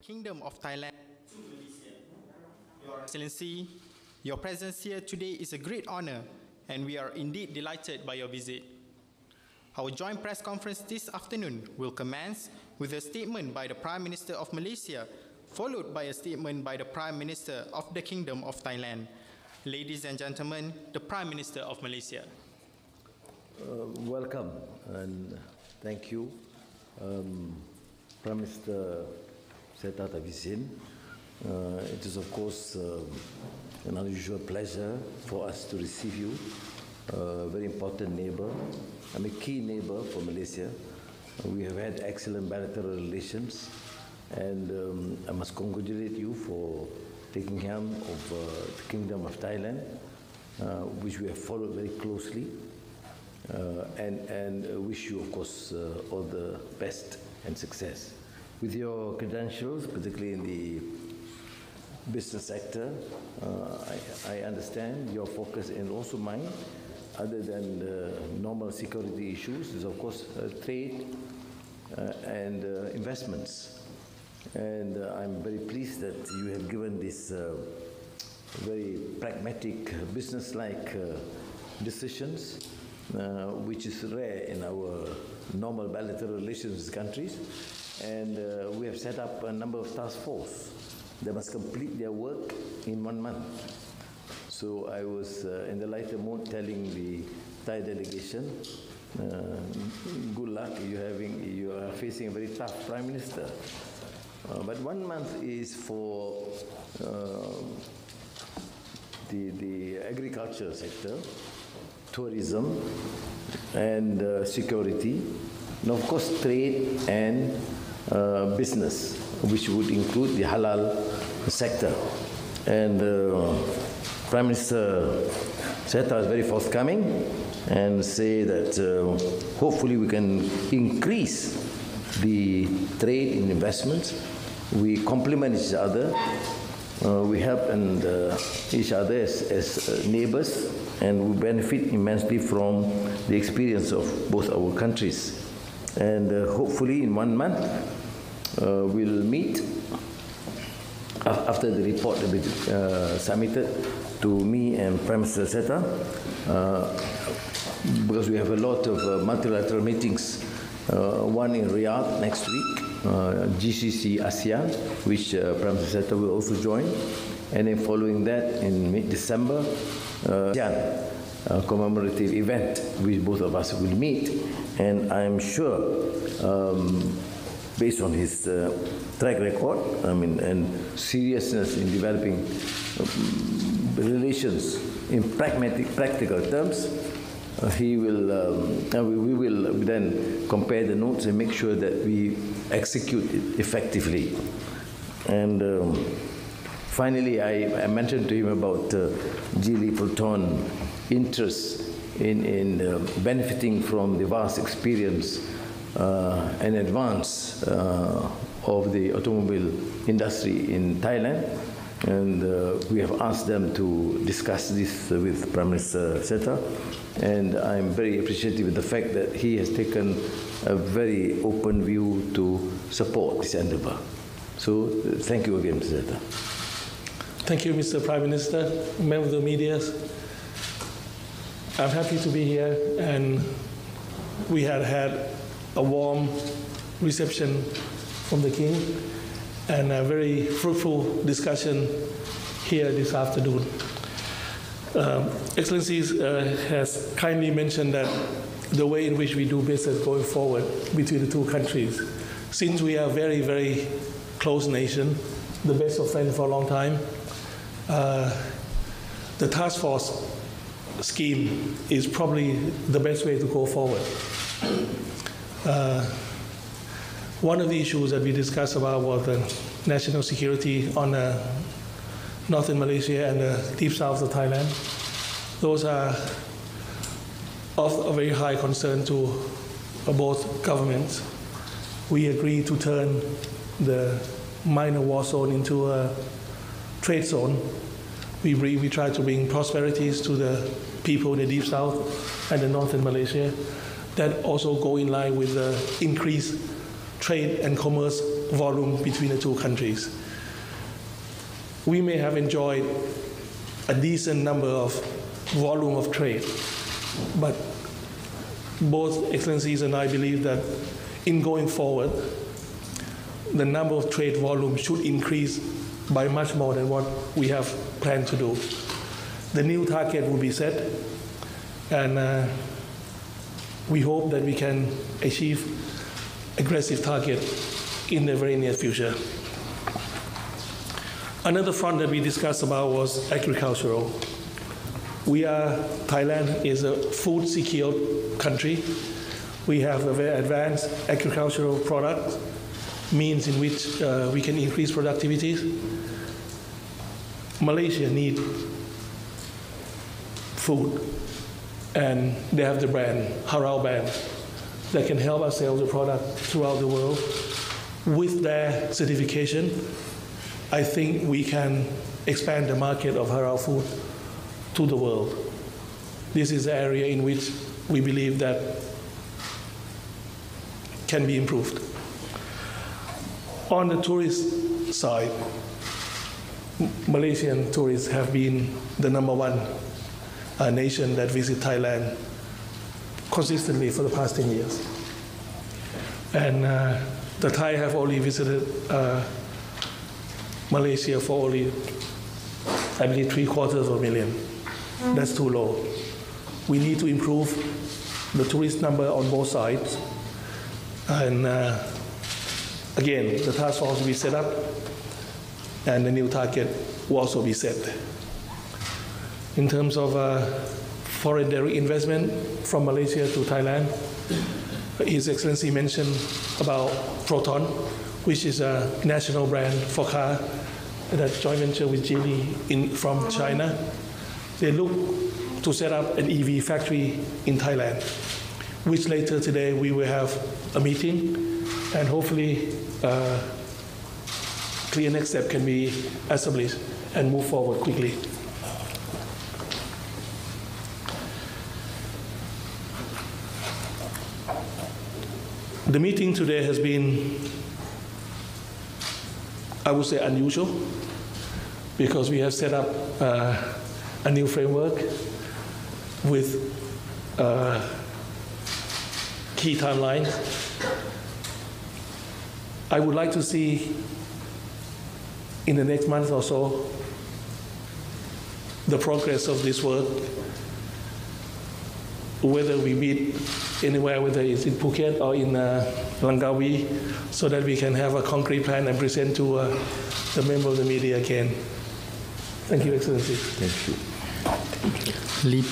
Kingdom of Thailand to Malaysia. Your Excellency, your presence here today is a great honor, and we are indeed delighted by your visit. Our joint press conference this afternoon will commence with a statement by the Prime Minister of Malaysia, followed by a statement by the Prime Minister of the Kingdom of Thailand. Ladies and gentlemen, the Prime Minister of Malaysia. Welcome and thank you, Prime Minister Srettha Thavisin. It is of course an unusual pleasure for us to receive you, a very important neighbor, a key neighbor for Malaysia. We have had excellent bilateral relations, and I must congratulate you for taking helm of the Kingdom of Thailand, which we have followed very closely, and wish you, of course, all the best and success. With your credentials, particularly in the business sector, I understand your focus, and also mine, other than normal security issues, is of course trade and investments. And I'm very pleased that you have given this very pragmatic, business-like decisions, which is rare in our normal bilateral relations with countries. And we have set up a number of task force that must complete their work in 1 month. So I was in the lighter mood telling the Thai delegation, good luck, you are facing a very tough Prime Minister. But 1 month is for the agriculture sector, tourism, and security, and of course trade and business, which would include the halal sector. And Prime Minister Srettha is very forthcoming and say that hopefully we can increase the trade and investments. We complement each other. We help each other as neighbors, and we benefit immensely from the experience of both our countries. And hopefully in 1 month, we'll meet after the report will be submitted to me and Prime Minister Srettha, because we have a lot of multilateral meetings, one in Riyadh next week, GCC ASEAN, which Prime Minister Srettha will also join, and then following that in mid-December, ASEAN commemorative event, which both of us will meet. And I'm sure, based on his track record, and seriousness in developing relations in practical terms, we will then compare the notes and make sure that we execute it effectively. And finally, I mentioned to him about Geely Proton interest in benefiting from the vast experience and advance of the automobile industry in Thailand. And we have asked them to discuss this with Prime Minister Srettha. And I'm very appreciative of the fact that he has taken a very open view to support this endeavor. So thank you again, Mr. Srettha. Thank you, Mr. Prime Minister, members of the media. I'm happy to be here, and we had a warm reception from the King and a very fruitful discussion here this afternoon. Excellencies has kindly mentioned that the way in which we do business going forward between the two countries, since we are a very, very close nation, the best of friends for a long time, the task force scheme is probably the best way to go forward. One of the issues that we discussed about was the national security on northern Malaysia and the deep south of Thailand. Those are of a very high concern to both governments. We agreed to turn the minor war zone into a trade zone. We try to bring prosperities to the people in the deep south and the northern Malaysia. That also go in line with the increased trade and commerce volume between the two countries. We may have enjoyed a decent number of volume of trade, but both Excellencies and I believe that in going forward, the number of trade volume should increase by much more than what we have planned to do. The new target will be set, and we hope that we can achieve aggressive target in the very near future. Another front that we discussed about was agricultural. Thailand is a food secure country. We have a very advanced agricultural product, means in which we can increase productivity. Malaysia needs food, and they have the brand, halal brand, that can help us sell the product throughout the world. With their certification, I think we can expand the market of halal food to the world. This is an area in which we believe that can be improved. On the tourist side, Malaysian tourists have been the #1 nation that visit Thailand consistently for the past 10 years. And the Thai have only visited Malaysia for only, I believe, 750,000. That's too low. We need to improve the tourist number on both sides. And again, the task force will be set up, and the new target will also be set. In terms of foreign direct investment from Malaysia to Thailand, His Excellency mentioned about Proton, which is a national brand for car, that joint venture with Geely from China. They look to set up an EV factory in Thailand, which later today we will have a meeting, and hopefully clear next step can be established and move forward quickly. The meeting today has been, I would say, unusual, because we have set up a new framework with key timelines. I would like to see in the next month or so the progress of this work, whether we meet anywhere, whether it's in Phuket or in Langkawi, so that we can have a concrete plan and present to the member of the media again. Thank you, Excellency. Thank you.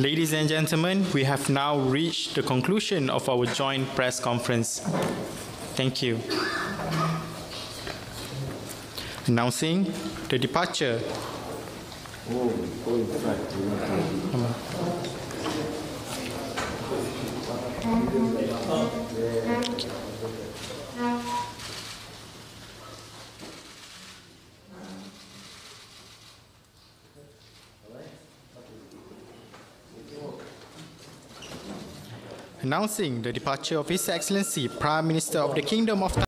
Ladies and gentlemen, we have now reached the conclusion of our joint press conference. Thank you. Announcing the departure. Announcing the departure of His Excellency Prime Minister of the Kingdom of Thailand.